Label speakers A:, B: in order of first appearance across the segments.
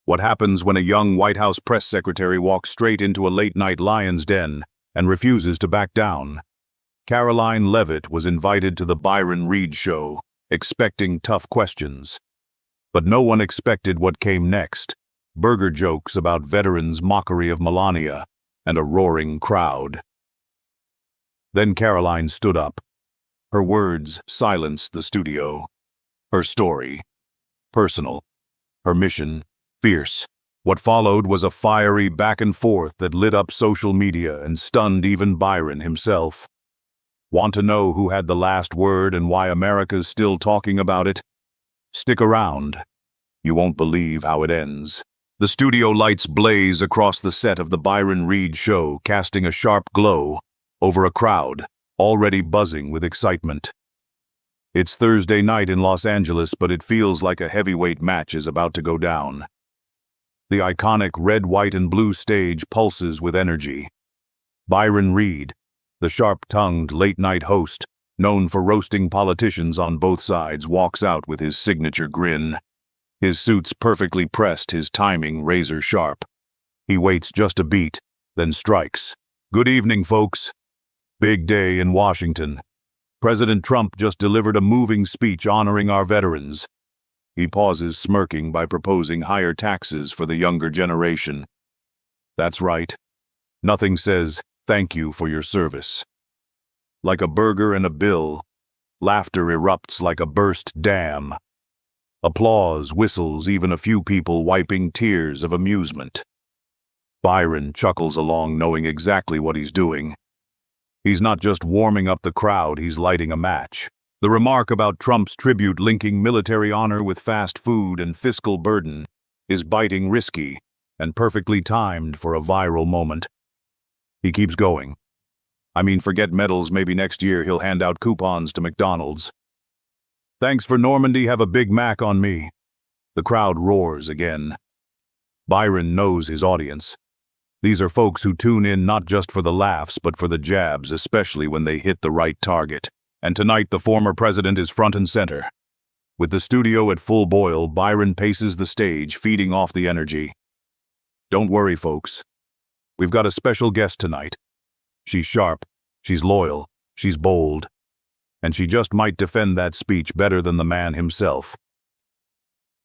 A: What happens when a young White House press secretary walks straight into a late-night lion's den and refuses to back down? Karoline Leavitt was invited to the Byron Reed show, expecting tough questions. But no one expected what came next: burger jokes about veterans' mockery of Melania, and a roaring crowd. Then Karoline stood up. Her words silenced the studio. Her story, personal. Her mission, fierce. What followed was a fiery back and forth that lit up social media and stunned even Byron himself. Want to know who had the last word and why America's still talking about it? Stick around. You won't believe how it ends. The studio lights blaze across the set of the Byron Reed show, casting a sharp glow over a crowd already buzzing with excitement. It's Thursday night in Los Angeles, but it feels like a heavyweight match is about to go down. The iconic red, white, and blue stage pulses with energy. Byron Reed, the sharp-tongued late-night host, known for roasting politicians on both sides, walks out with his signature grin. His suit's perfectly pressed, his timing razor-sharp. He waits just a beat, then strikes. Good evening, folks. Big day in Washington. President Trump just delivered a moving speech honoring our veterans. He pauses, smirking, by proposing higher taxes for the younger generation. That's right. Nothing says, "Thank you for your service." Like a burger and a bill, laughter erupts like a burst dam. Applause, whistles, even a few people wiping tears of amusement. Byron chuckles along, knowing exactly what he's doing. He's not just warming up the crowd, he's lighting a match. The remark about Trump's tribute linking military honor with fast food and fiscal burden is biting risky and perfectly timed for a viral moment. He keeps going. Forget medals, maybe next year he'll hand out coupons to McDonald's. Thanks for Normandy, have a Big Mac on me. The crowd roars again. Byron knows his audience. These are folks who tune in not just for the laughs, but for the jabs, especially when they hit the right target. And tonight the former president is front and center. With the studio at full boil, Byron paces the stage, feeding off the energy. Don't worry, folks. We've got a special guest tonight. She's sharp, she's loyal, she's bold, and she just might defend that speech better than the man himself.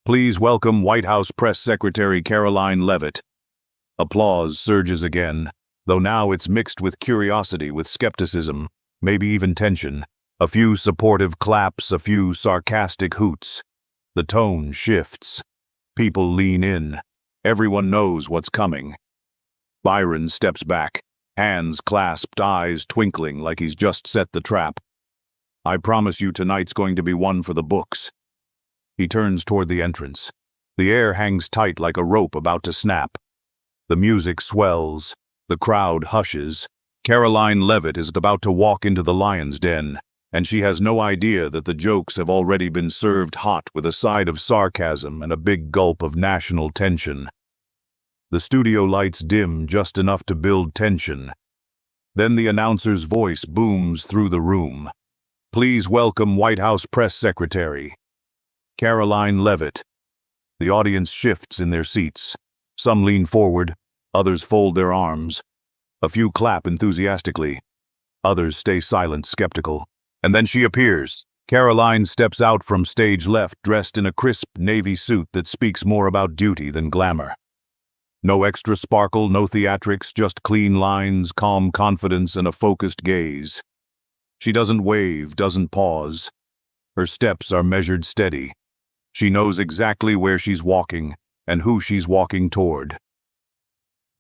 A: Please welcome White House Press Secretary Karoline Leavitt. Applause surges again, though now it's mixed with curiosity, with skepticism, maybe even tension. A few supportive claps, a few sarcastic hoots. The tone shifts. People lean in. Everyone knows what's coming. Byron steps back, hands clasped, eyes twinkling like he's just set the trap. I promise you tonight's going to be one for the books. He turns toward the entrance. The air hangs tight like a rope about to snap. The music swells. The crowd hushes. Karoline Leavitt is about to walk into the lion's den, and she has no idea that the jokes have already been served hot with a side of sarcasm and a big gulp of national tension. The studio lights dim just enough to build tension. Then the announcer's voice booms through the room. Please welcome White House Press Secretary Karoline Leavitt. The audience shifts in their seats. Some lean forward, others fold their arms. A few clap enthusiastically. Others stay silent, skeptical. And then she appears. Karoline steps out from stage left, dressed in a crisp navy suit that speaks more about duty than glamour. No extra sparkle, no theatrics, just clean lines, calm confidence, and a focused gaze. She doesn't wave, doesn't pause. Her steps are measured steady. She knows exactly where she's walking and who she's walking toward.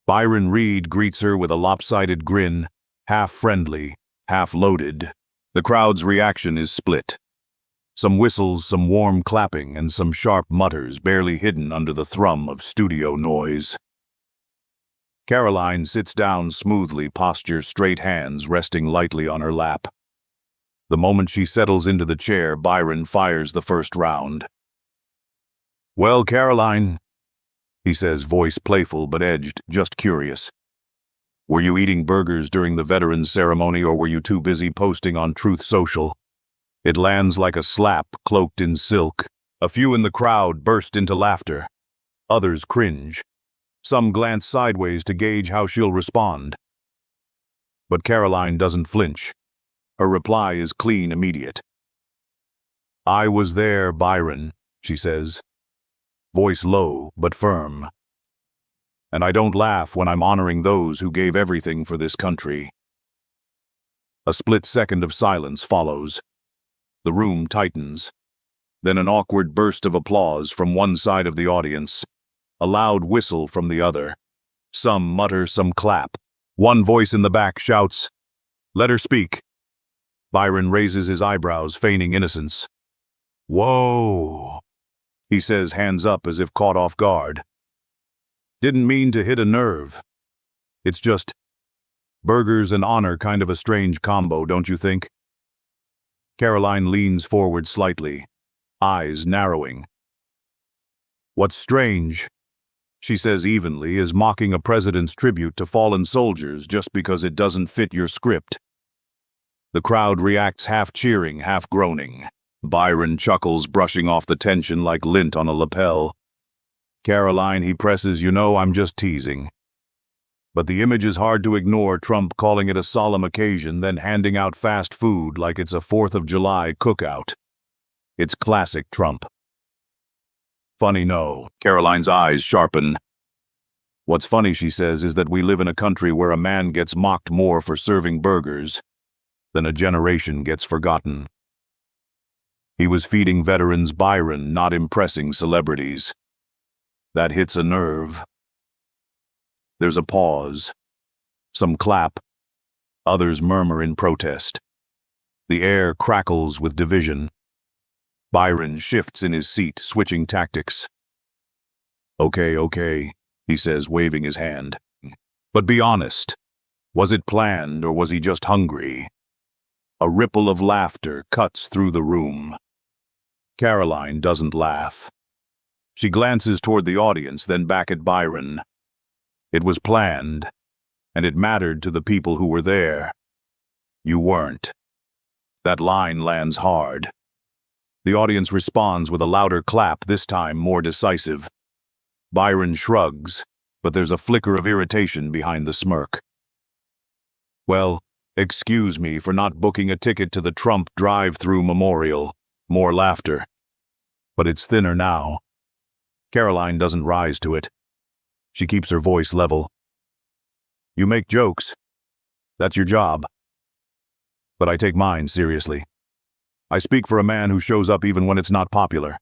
A: Byron Reed greets her with a lopsided grin, half friendly, half loaded. The crowd's reaction is split. Some whistles, some warm clapping, and some sharp mutters barely hidden under the thrum of studio noise. Karoline sits down smoothly, posture straight, hands resting lightly on her lap. The moment she settles into the chair, Byron fires the first round. Well, Karoline, he says, voice playful but edged, just curious. Were you eating burgers during the veterans ceremony, or were you too busy posting on Truth Social? It lands like a slap, cloaked in silk. A few in the crowd burst into laughter. Others cringe. Some glance sideways to gauge how she'll respond. But Karoline doesn't flinch. Her reply is clean, immediate. "I was there, Byron," she says, voice low but firm. "And I don't laugh when I'm honoring those who gave everything for this country." A split second of silence follows. The room tightens. Then an awkward burst of applause from one side of the audience. A loud whistle from the other. Some mutter, some clap. One voice in the back shouts, "Let her speak." Byron raises his eyebrows, feigning innocence. "Whoa," he says, hands up as if caught off guard. "Didn't mean to hit a nerve. It's just burgers and honor, kind of a strange combo, don't you think?" Karoline leans forward slightly, eyes narrowing. "What's strange," she says evenly, "is mocking a president's tribute to fallen soldiers just because it doesn't fit your script." The crowd reacts, half cheering, half groaning. Byron chuckles, brushing off the tension like lint on a lapel. "Karoline," he presses, "you know I'm just teasing." But the image is hard to ignore, Trump calling it a solemn occasion, then handing out fast food like it's a 4th of July cookout. It's classic Trump. "Funny, no." Karoline's eyes sharpen. "What's funny," she says, "is that we live in a country where a man gets mocked more for serving burgers than a generation gets forgotten. He was feeding veterans, Byron, not impressing celebrities. That hits a nerve." There's a pause. Some clap. Others murmur in protest. The air crackles with division. Byron shifts in his seat, switching tactics. Okay, he says, waving his hand. "But be honest. Was it planned, or was he just hungry?" A ripple of laughter cuts through the room. Karoline doesn't laugh. She glances toward the audience, then back at Byron. "It was planned, and it mattered to the people who were there. You weren't." That line lands hard. The audience responds with a louder clap, this time more decisive. Byron shrugs, but there's a flicker of irritation behind the smirk. "Well, excuse me for not booking a ticket to the Trump drive-through memorial." More laughter. But it's thinner now. Karoline doesn't rise to it. She keeps her voice level. "You make jokes. That's your job. But I take mine seriously. I speak for a man who shows up even when it's not popular."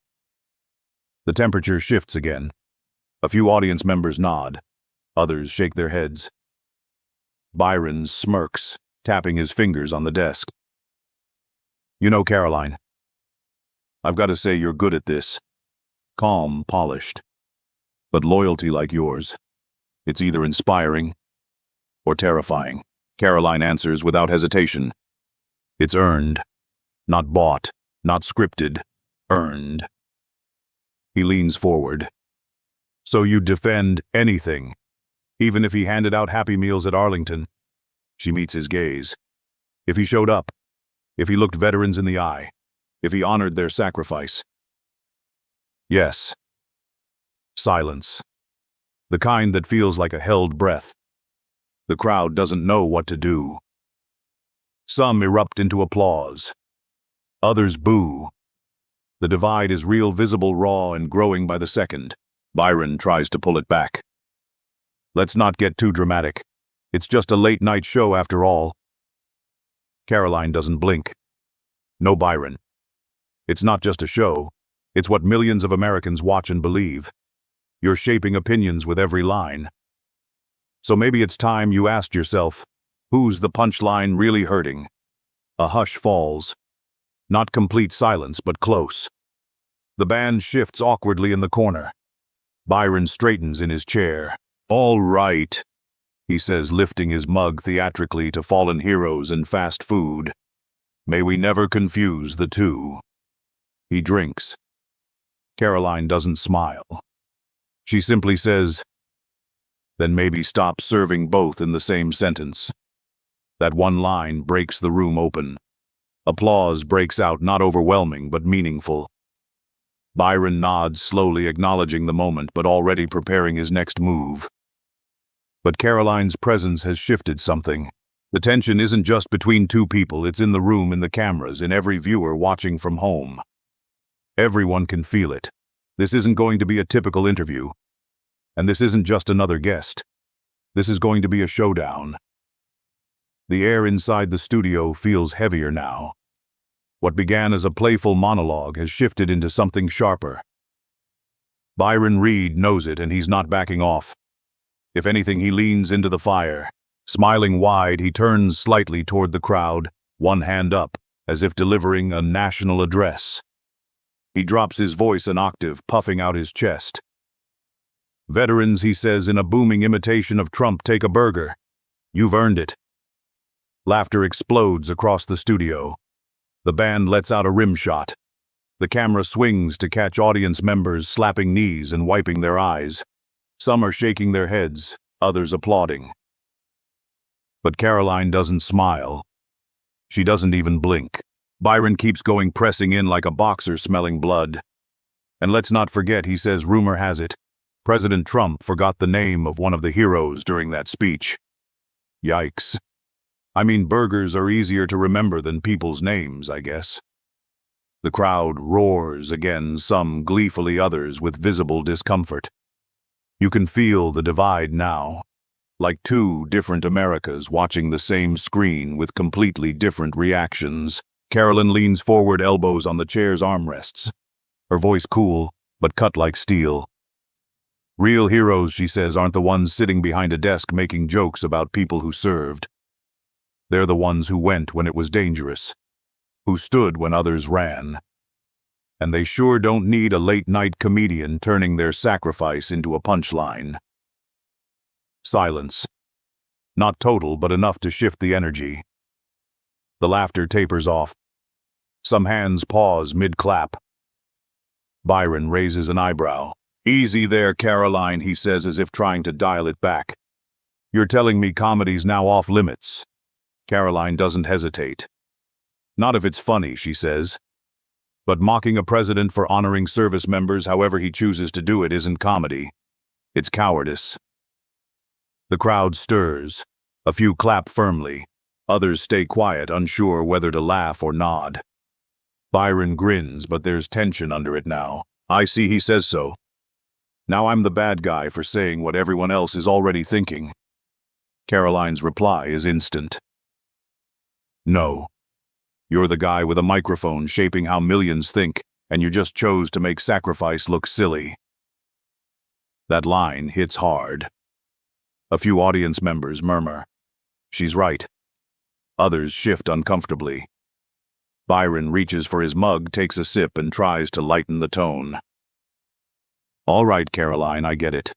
A: The temperature shifts again. A few audience members nod. Others shake their heads. Byron smirks, tapping his fingers on the desk. "You know, Karoline, I've got to say you're good at this. Calm, polished. But loyalty like yours, it's either inspiring or terrifying." Karoline answers without hesitation. "It's earned. Not bought, not scripted. Earned." He leans forward. "So you'd defend anything, even if he handed out Happy Meals at Arlington?" She meets his gaze. "If he showed up, if he looked veterans in the eye, if he honored their sacrifice?" "Yes." Silence. The kind that feels like a held breath. The crowd doesn't know what to do. Some erupt into applause. Others boo. The divide is real, visible, raw, and growing by the second. Byron tries to pull it back. "Let's not get too dramatic. It's just a late-night show after all." Karoline doesn't blink. "No, Byron. It's not just a show. It's what millions of Americans watch and believe. You're shaping opinions with every line. So maybe it's time you asked yourself, who's the punchline really hurting?" A hush falls. Not complete silence, but close. The band shifts awkwardly in the corner. Byron straightens in his chair. "All right," he says, lifting his mug theatrically to fallen heroes and fast food. "May we never confuse the two." He drinks. Karoline doesn't smile. She simply says, "Then maybe stop serving both in the same sentence." That one line breaks the room open. Applause breaks out, not overwhelming, but meaningful. Byron nods slowly, acknowledging the moment, but already preparing his next move. But Karoline's presence has shifted something. The tension isn't just between two people, it's in the room, in the cameras, in every viewer watching from home. Everyone can feel it. This isn't going to be a typical interview. And this isn't just another guest. This is going to be a showdown. The air inside the studio feels heavier now. What began as a playful monologue has shifted into something sharper. Byron Reed knows it, and he's not backing off. If anything, he leans into the fire. Smiling wide, he turns slightly toward the crowd, one hand up, as if delivering a national address. He drops his voice an octave, puffing out his chest. "Veterans," he says in a booming imitation of Trump, "take a burger. You've earned it." Laughter explodes across the studio. The band lets out a rim shot. The camera swings to catch audience members slapping knees and wiping their eyes. Some are shaking their heads, others applauding. But Karoline doesn't smile. She doesn't even blink. Byron keeps going, pressing in like a boxer smelling blood. "And let's not forget," he says, "rumor has it, President Trump forgot the name of one of the heroes during that speech." Yikes. I mean, burgers are easier to remember than people's names, I guess. The crowd roars again, some gleefully, others with visible discomfort. You can feel the divide now, like two different Americas watching the same screen with completely different reactions. Karoline leans forward, elbows on the chair's armrests, her voice cool, but cut like steel. "Real heroes," she says, "aren't the ones sitting behind a desk making jokes about people who served. They're the ones who went when it was dangerous, who stood when others ran. And they sure don't need a late-night comedian turning their sacrifice into a punchline." Silence. Not total, but enough to shift the energy. The laughter tapers off. Some hands pause mid-clap. Byron raises an eyebrow. "Easy there, Karoline," he says, as if trying to dial it back. "You're telling me comedy's now off limits?" Karoline doesn't hesitate. "Not if it's funny," she says. "But mocking a president for honoring service members however he chooses to do it isn't comedy. It's cowardice." The crowd stirs. A few clap firmly. Others stay quiet, unsure whether to laugh or nod. Byron grins, but there's tension under it now. "I see he says so. Now I'm the bad guy for saying what everyone else is already thinking." Karoline's reply is instant. "No. You're the guy with a microphone shaping how millions think, and you just chose to make sacrifice look silly." That line hits hard. A few audience members murmur, "She's right." Others shift uncomfortably. Byron reaches for his mug, takes a sip, and tries to lighten the tone. "All right, Karoline, I get it.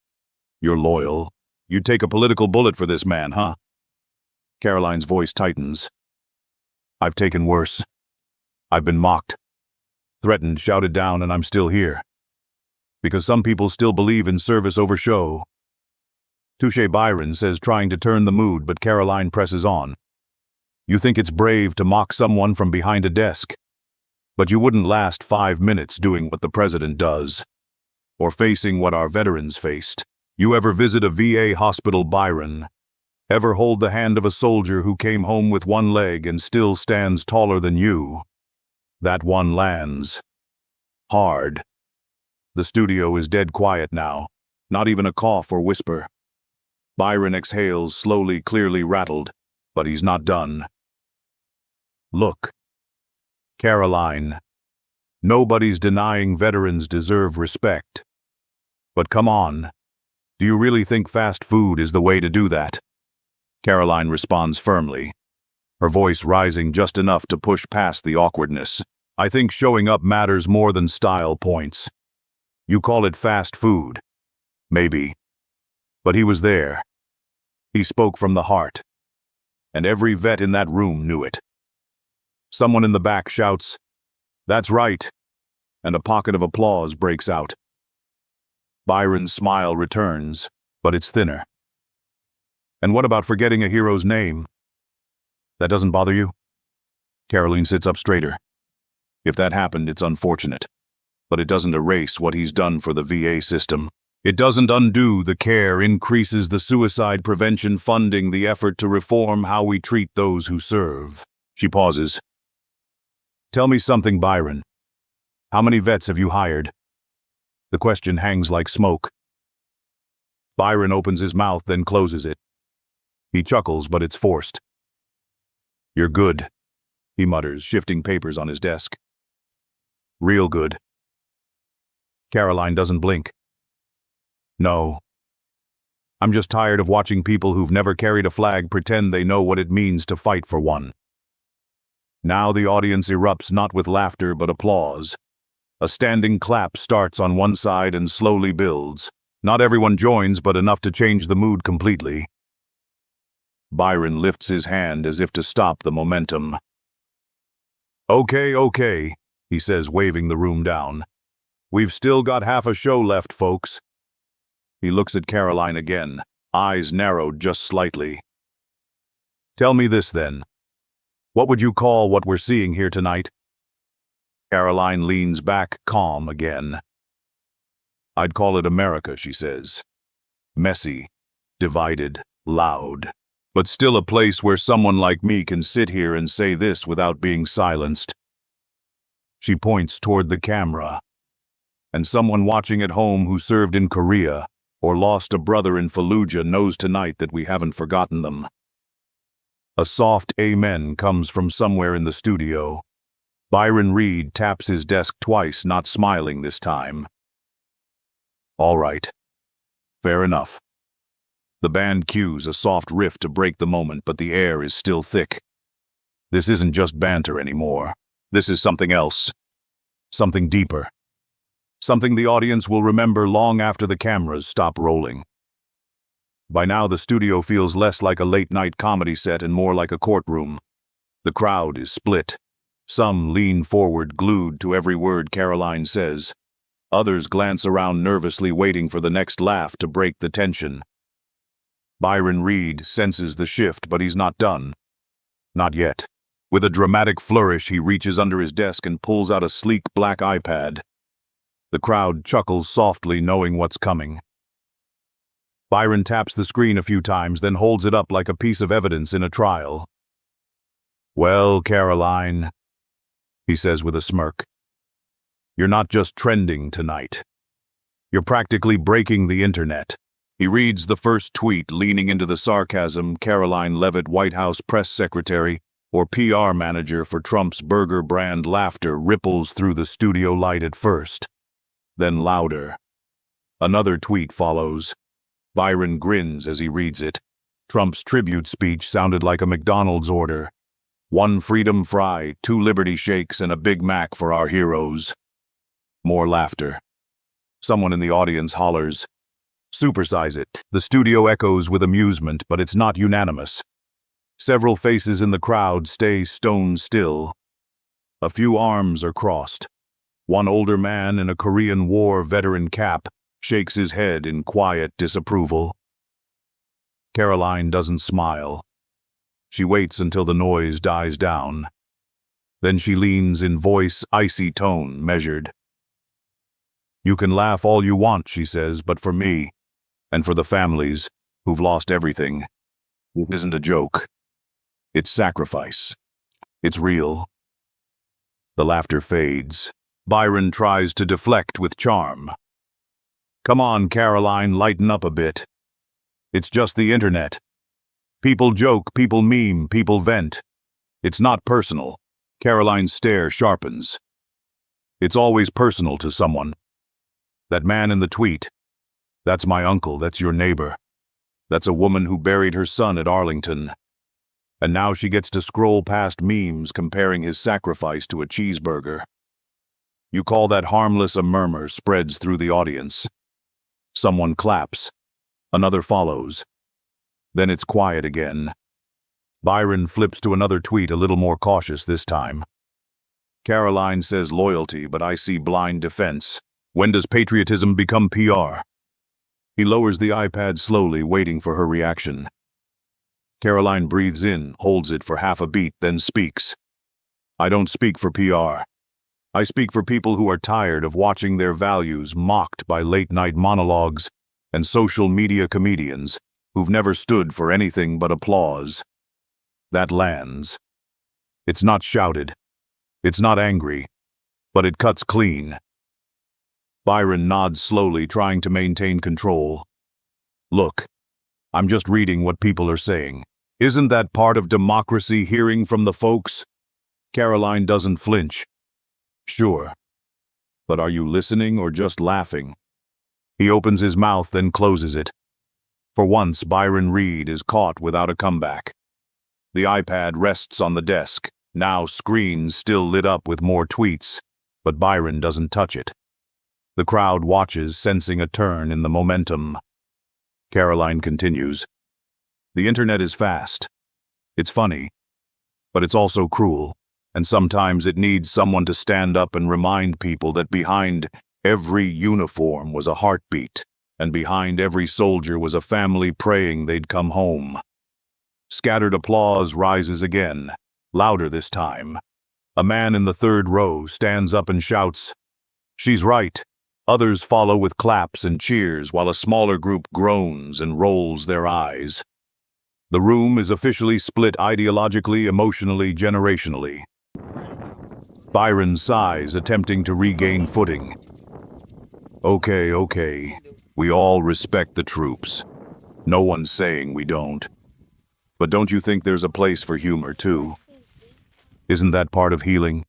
A: You're loyal. You'd take a political bullet for this man, huh?" Karoline's voice tightens. "I've taken worse. I've been mocked, threatened, shouted down, and I'm still here. Because some people still believe in service over show." "Touché," Byron says, trying to turn the mood, but Karoline presses on. "You think it's brave to mock someone from behind a desk, but you wouldn't last 5 minutes doing what the president does, or facing what our veterans faced. You ever visit a VA hospital, Byron? Ever hold the hand of a soldier who came home with one leg and still stands taller than you? That one lands hard." The studio is dead quiet now, not even a cough or whisper. Byron exhales slowly, clearly rattled, but he's not done. "Look, Karoline, nobody's denying veterans deserve respect. But come on, do you really think fast food is the way to do that?" Karoline responds firmly, her voice rising just enough to push past the awkwardness. "I think showing up matters more than style points. You call it fast food. Maybe. But he was there. He spoke from the heart. And every vet in that room knew it." Someone in the back shouts, "That's right," and a pocket of applause breaks out. Byron's smile returns, but it's thinner. "And what about forgetting a hero's name? That doesn't bother you?" Karoline sits up straighter. "If that happened, it's unfortunate. but it doesn't erase what he's done for the VA system. It doesn't undo the care, increases the suicide prevention funding, the effort to reform how we treat those who serve. She pauses. Tell me something, Byron. How many vets have you hired? The question hangs like smoke. Byron opens his mouth, then closes it. He chuckles, but it's forced. You're good, he mutters, shifting papers on his desk. Real good. Karoline doesn't blink. No. I'm just tired of watching people who've never carried a flag pretend they know what it means to fight for one. Now the audience erupts not with laughter but applause. A standing clap starts on one side and slowly builds. Not everyone joins, but enough to change the mood completely. Byron lifts his hand as if to stop the momentum. Okay, he says, waving the room down. We've still got half a show left, folks. He looks at Karoline again, eyes narrowed just slightly. Tell me this, then. What would you call what we're seeing here tonight? Karoline leans back, calm again. I'd call it America, she says. Messy, divided, loud, but still a place where someone like me can sit here and say this without being silenced. She points toward the camera. And someone watching at home who served in Korea or lost a brother in Fallujah knows tonight that we haven't forgotten them. A soft amen comes from somewhere in the studio. Byron Reed taps his desk twice, not smiling this time. All right. Fair enough. The band cues a soft riff to break the moment, but the air is still thick. This isn't just banter anymore. This is something else. Something deeper. Something the audience will remember long after the cameras stop rolling. By now, the studio feels less like a late-night comedy set and more like a courtroom. The crowd is split. Some lean forward, glued to every word Karoline says. Others glance around nervously, waiting for the next laugh to break the tension. Byron Reed senses the shift, but he's not done. Not yet. With a dramatic flourish, he reaches under his desk and pulls out a sleek black iPad. The crowd chuckles softly, knowing what's coming. Byron taps the screen a few times, then holds it up like a piece of evidence in a trial. Well, Karoline, he says with a smirk, you're not just trending tonight. You're practically breaking the internet. He reads the first tweet, leaning into the sarcasm. Karoline Leavitt, White House press secretary or PR manager for Trump's burger brand. Laughter ripples through the studio light at first. Then louder. Another tweet follows. Byron grins as he reads it. Trump's tribute speech sounded like a McDonald's order. 1 freedom fry, 2 Liberty shakes, and a Big Mac for our heroes. More laughter. Someone in the audience hollers, "Supersize it." The studio echoes with amusement, but it's not unanimous. Several faces in the crowd stay stone still. A few arms are crossed. One older man in a Korean War veteran cap shakes his head in quiet disapproval. Karoline doesn't smile. She waits until the noise dies down. Then she leans in voice, icy tone, measured. You can laugh all you want, she says, but for me, and for the families who've lost everything, it isn't a joke. It's sacrifice. It's real. The laughter fades. Byron tries to deflect with charm. Come on, Karoline, lighten up a bit. It's just the internet. People joke, people meme, people vent. It's not personal. Karoline's stare sharpens. It's always personal to someone. That man in the tweet. That's my uncle, that's your neighbor. That's a woman who buried her son at Arlington. And now she gets to scroll past memes comparing his sacrifice to a cheeseburger. You call that harmless? A murmur spreads through the audience. Someone claps. Another follows. Then it's quiet again. Byron flips to another tweet, a little more cautious this time. Karoline says loyalty, but I see blind defense. When does patriotism become PR? He lowers the iPad slowly, waiting for her reaction. Karoline breathes in, holds it for half a beat, then speaks. I don't speak for PR. I speak for people who are tired of watching their values mocked by late-night monologues and social media comedians who've never stood for anything but applause. That lands. It's not shouted. It's not angry. But it cuts clean. Byron nods slowly, trying to maintain control. Look, I'm just reading what people are saying. Isn't that part of democracy, hearing from the folks? Karoline doesn't flinch. Sure. But are you listening or just laughing? He opens his mouth, then closes it. For once, Byron Reed is caught without a comeback. The iPad rests on the desk, now screen still lit up with more tweets, but Byron doesn't touch it. The crowd watches, sensing a turn in the momentum. Karoline continues. The internet is fast. It's funny, but it's also cruel, and sometimes it needs someone to stand up and remind people that behind every uniform was a heartbeat, and behind every soldier was a family praying they'd come home. Scattered applause rises again, louder this time. A man in the third row stands up and shouts, "She's right." Others follow with claps and cheers, while a smaller group groans and rolls their eyes. The room is officially split ideologically, emotionally, generationally. Byron sighs, attempting to regain footing. Okay. We all respect the troops. No one's saying we don't. But don't you think there's a place for humor, too? Isn't that part of healing?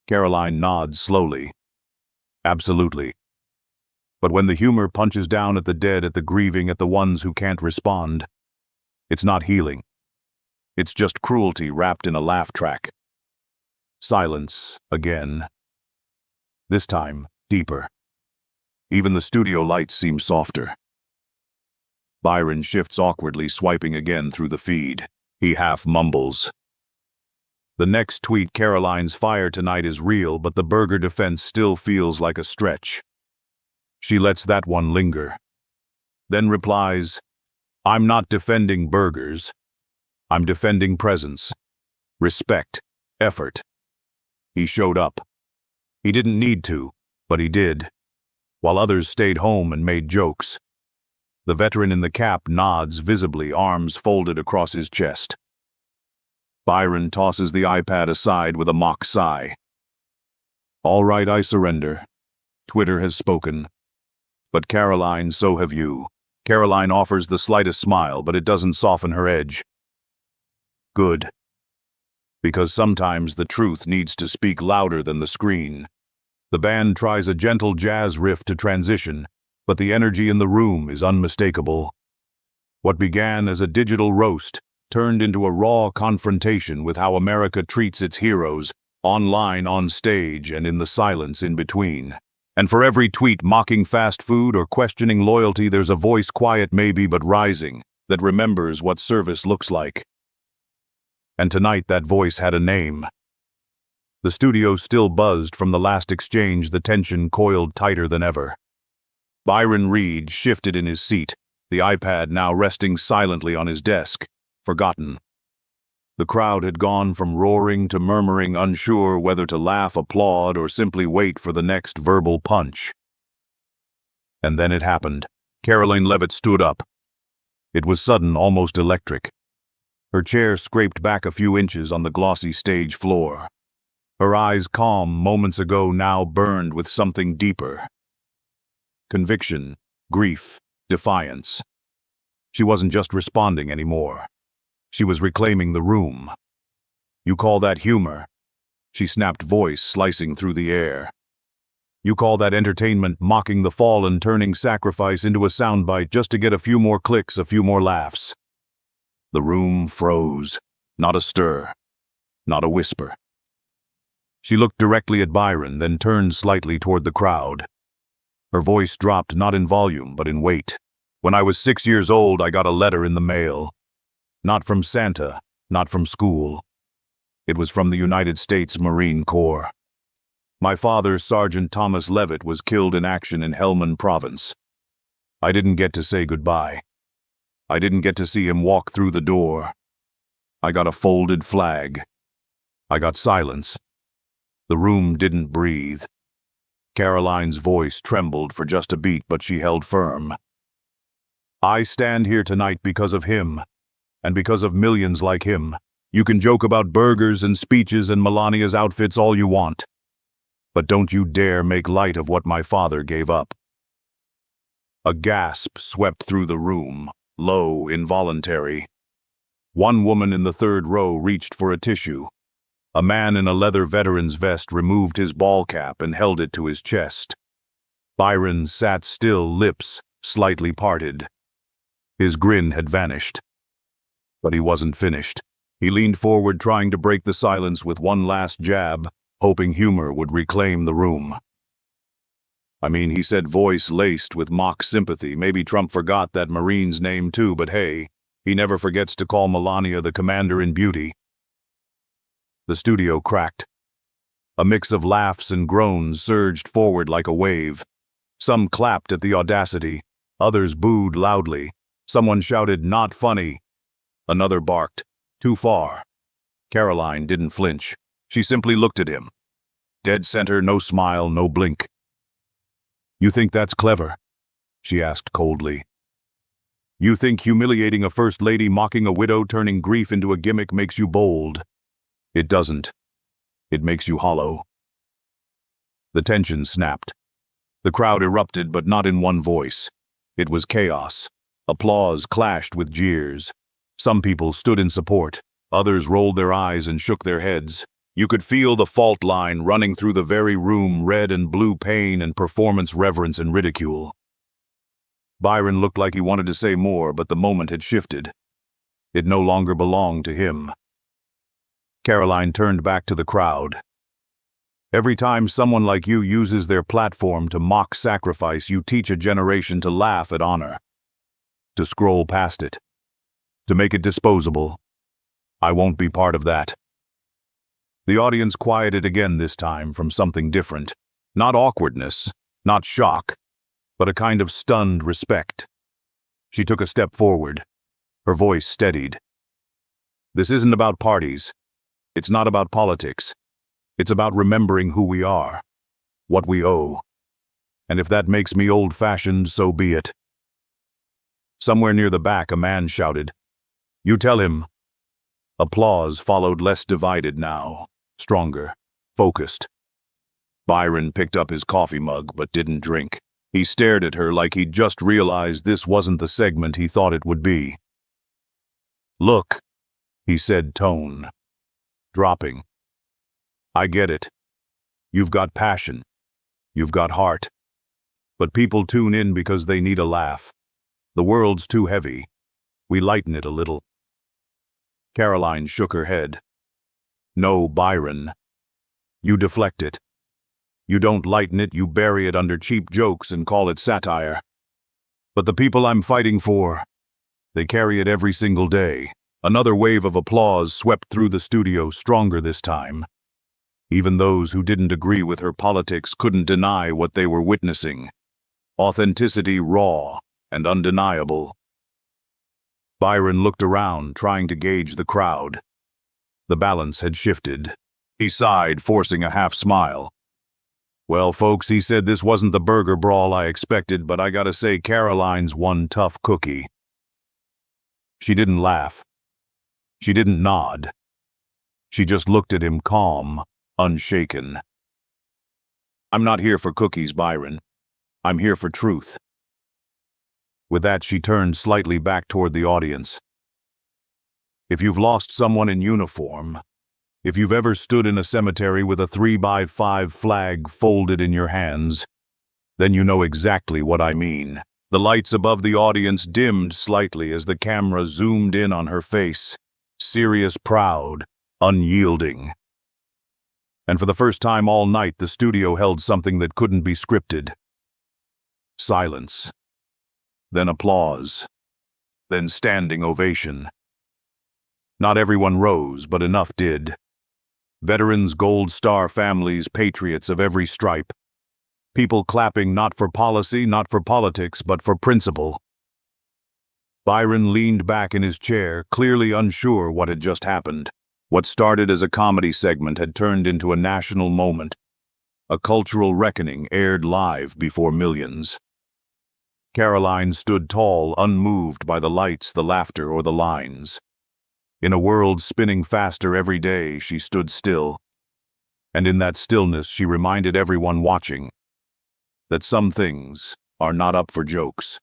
A: Karoline nods slowly. Absolutely. But when the humor punches down at the dead, at the grieving, at the ones who can't respond, it's not healing. It's just cruelty wrapped in a laugh track. Silence again. This time, deeper. Even the studio lights seem softer. Byron shifts awkwardly, swiping again through the feed. He half mumbles. The next tweet, Karoline's fire tonight is real, but the burger defense still feels like a stretch. She lets that one linger. Then replies, I'm not defending burgers. I'm defending presence, respect, effort. He showed up. He didn't need to, but he did, while others stayed home and made jokes. The veteran in the cap nods visibly, arms folded across his chest. Byron tosses the iPad aside with a mock sigh. All right, I surrender. Twitter has spoken. But Karoline, so have you. Karoline offers the slightest smile, but it doesn't soften her edge. Good. Because sometimes the truth needs to speak louder than the screen. The band tries a gentle jazz riff to transition, but the energy in the room is unmistakable. What began as a digital roast turned into a raw confrontation with how America treats its heroes, online, on stage, and in the silence in between. And for every tweet mocking fast food or questioning loyalty, there's a voice, quiet maybe but rising, that remembers what service looks like. And tonight that voice had a name. The studio still buzzed from the last exchange, the tension coiled tighter than ever. Byron Reed shifted in his seat, the iPad now resting silently on his desk, forgotten. The crowd had gone from roaring to murmuring, unsure whether to laugh, applaud, or simply wait for the next verbal punch. And then it happened. Karoline Leavitt stood up. It was sudden, almost electric. Her chair scraped back a few inches on the glossy stage floor. Her eyes, calm moments ago, now burned with something deeper. Conviction, grief, defiance. She wasn't just responding anymore. She was reclaiming the room. You call that humor? She snapped, voice slicing through the air. You call that entertainment, mocking the fallen, turning sacrifice into a soundbite just to get a few more clicks, a few more laughs? The room froze. Not a stir. Not a whisper. She looked directly at Byron, then turned slightly toward the crowd. Her voice dropped, not in volume, but in weight. When I was 6 years old, I got a letter in the mail. Not from Santa, not from school. It was from the United States Marine Corps. My father, Sergeant Thomas Leavitt, was killed in action in Helmand Province. I didn't get to say goodbye. I didn't get to see him walk through the door. I got a folded flag. I got silence. The room didn't breathe. Karoline's voice trembled for just a beat, but she held firm. I stand here tonight because of him, and because of millions like him. You can joke about burgers and speeches and Melania's outfits all you want, but don't you dare make light of what my father gave up. A gasp swept through the room, low, involuntary. One woman in the third row reached for a tissue. A man in a leather veteran's vest removed his ball cap and held it to his chest. Byron sat still, lips slightly parted. His grin had vanished. But he wasn't finished. He leaned forward, trying to break the silence with one last jab, hoping humor would reclaim the room. I mean, he said, voice laced with mock sympathy. Maybe Trump forgot that Marine's name too, but hey, he never forgets to call Melania the commander in beauty. The studio cracked. A mix of laughs and groans surged forward like a wave. Some clapped at the audacity. Others booed loudly. Someone shouted, "Not funny." Another barked, "Too far." Karoline didn't flinch. She simply looked at him. Dead center, no smile, no blink. You think that's clever? She asked coldly. You think humiliating a first lady, mocking a widow, turning grief into a gimmick makes you bold? It doesn't. It makes you hollow. The tension snapped. The crowd erupted, but not in one voice. It was chaos. Applause clashed with jeers. Some people stood in support. Others rolled their eyes and shook their heads. You could feel the fault line running through the very room, red and blue pain and performance reverence and ridicule. Byron looked like he wanted to say more, but the moment had shifted. It no longer belonged to him. Karoline turned back to the crowd. Every time someone like you uses their platform to mock sacrifice, you teach a generation to laugh at honor, to scroll past it, to make it disposable. I won't be part of that. The audience quieted again, this time from something different. Not awkwardness, not shock, but a kind of stunned respect. She took a step forward. Her voice steadied. This isn't about parties. It's not about politics. It's about remembering who we are, what we owe. And if that makes me old-fashioned, so be it. Somewhere near the back, a man shouted, "You tell him." Applause followed, less divided now, stronger, focused. Byron picked up his coffee mug but didn't drink. He stared at her like he'd just realized this wasn't the segment he thought it would be. Look, he said, tone dropping. I get it. You've got passion. You've got heart. But people tune in because they need a laugh. The world's too heavy. We lighten it a little. Karoline shook her head. No, Byron. You deflect it. You don't lighten it, you bury it under cheap jokes and call it satire. But the people I'm fighting for, they carry it every single day. Another wave of applause swept through the studio, stronger this time. Even those who didn't agree with her politics couldn't deny what they were witnessing. Authenticity raw and undeniable. Byron looked around, trying to gauge the crowd. The balance had shifted. He sighed, forcing a half smile. Well, folks, he said, this wasn't the burger brawl I expected, but I gotta say, Karoline's one tough cookie. She didn't laugh. She didn't nod. She just looked at him, calm, unshaken. I'm not here for cookies, Byron. I'm here for truth. With that, she turned slightly back toward the audience. If you've lost someone in uniform, if you've ever stood in a cemetery with a 3x5 flag folded in your hands, then you know exactly what I mean. The lights above the audience dimmed slightly as the camera zoomed in on her face, serious, proud, unyielding. And for the first time all night, the studio held something that couldn't be scripted. Silence. Then applause. Then standing ovation. Not everyone rose, but enough did. Veterans, Gold Star families, patriots of every stripe. People clapping not for policy, not for politics, but for principle. Byron leaned back in his chair, clearly unsure what had just happened. What started as a comedy segment had turned into a national moment. A cultural reckoning aired live before millions. Karoline stood tall, unmoved by the lights, the laughter, or the lines. In a world spinning faster every day, she stood still. And in that stillness, she reminded everyone watching that some things are not up for jokes.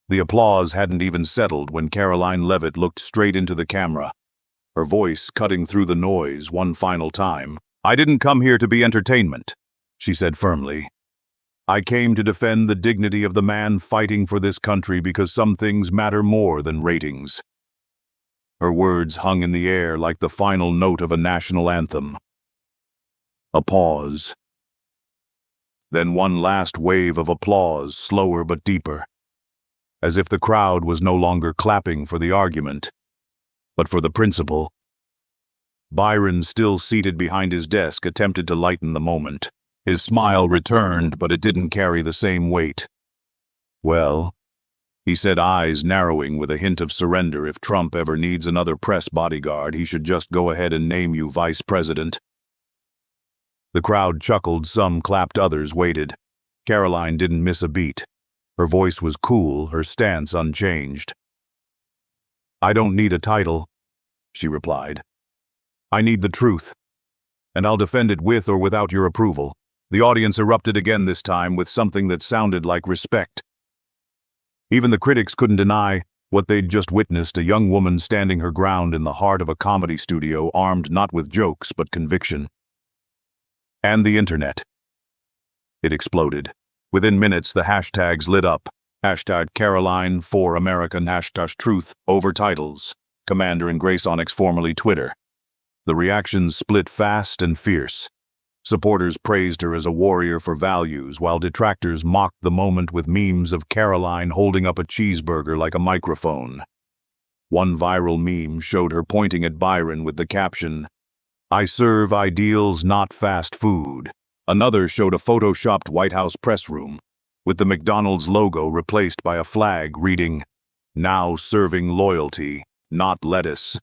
A: The applause hadn't even settled when Karoline Leavitt looked straight into the camera, her voice cutting through the noise one final time. "I didn't come here to be entertainment," she said firmly. "I came to defend the dignity of the man fighting for this country because some things matter more than ratings." Her words hung in the air like the final note of a national anthem. A pause. Then one last wave of applause, slower but deeper, as if the crowd was no longer clapping for the argument, but for the principle. Byron, still seated behind his desk, attempted to lighten the moment. His smile returned, but it didn't carry the same weight. "Well," he said, eyes narrowing with a hint of surrender, "if Trump ever needs another press bodyguard, he should just go ahead and name you vice president." The crowd chuckled, some clapped, others waited. Karoline didn't miss a beat. Her voice was cool, her stance unchanged. "I don't need a title," she replied. "I need the truth, and I'll defend it with or without your approval." The audience erupted again, this time with something that sounded like respect. Even the critics couldn't deny what they'd just witnessed, a young woman standing her ground in the heart of a comedy studio, armed not with jokes but conviction. And the internet. It exploded. Within minutes, the hashtags lit up. Hashtag Karoline for America, hashtag Truth over titles. Commander and Grace Onyx, formerly Twitter. The reactions split fast and fierce. Supporters praised her as a warrior for values, while detractors mocked the moment with memes of Karoline holding up a cheeseburger like a microphone. One viral meme showed her pointing at Byron with the caption, "I serve ideals, not fast food." Another showed a photoshopped White House press room, with the McDonald's logo replaced by a flag reading, "Now serving loyalty, not lettuce."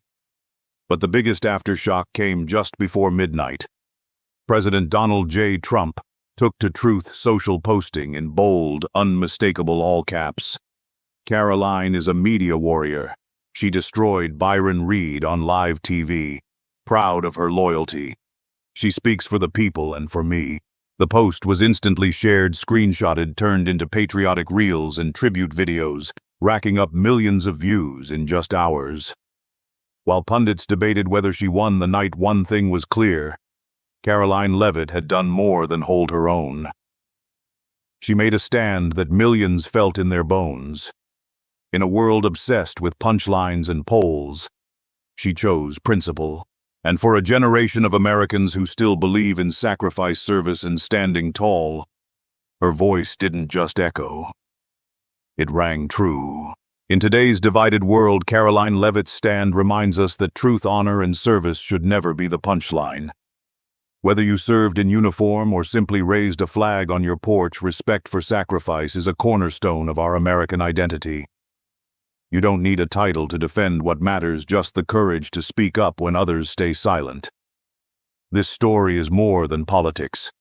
A: But the biggest aftershock came just before midnight. President Donald J. Trump took to Truth Social, posting in bold, unmistakable all caps, "Karoline is a media warrior. She destroyed Byron Reed on live TV. Proud of her loyalty. She speaks for the people and for me." The post was instantly shared, screenshotted, turned into patriotic reels and tribute videos, racking up millions of views in just hours. While pundits debated whether she won the night, one thing was clear. Karoline Leavitt had done more than hold her own. She made a stand that millions felt in their bones. In a world obsessed with punchlines and polls, she chose principle. And for a generation of Americans who still believe in sacrifice, service, and standing tall, her voice didn't just echo. It rang true. In today's divided world, Karoline Leavitt's stand reminds us that truth, honor, and service should never be the punchline. Whether you served in uniform or simply raised a flag on your porch, respect for sacrifice is a cornerstone of our American identity. You don't need a title to defend what matters, just the courage to speak up when others stay silent. This story is more than politics.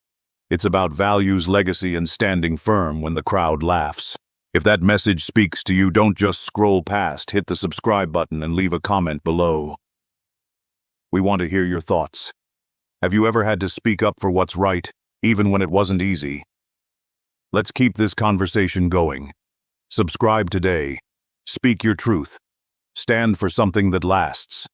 A: It's about values, legacy, and standing firm when the crowd laughs. If that message speaks to you, don't just scroll past, hit the subscribe button and leave a comment below. We want to hear your thoughts. Have you ever had to speak up for what's right, even when it wasn't easy? Let's keep this conversation going. Subscribe today. Speak your truth. Stand for something that lasts.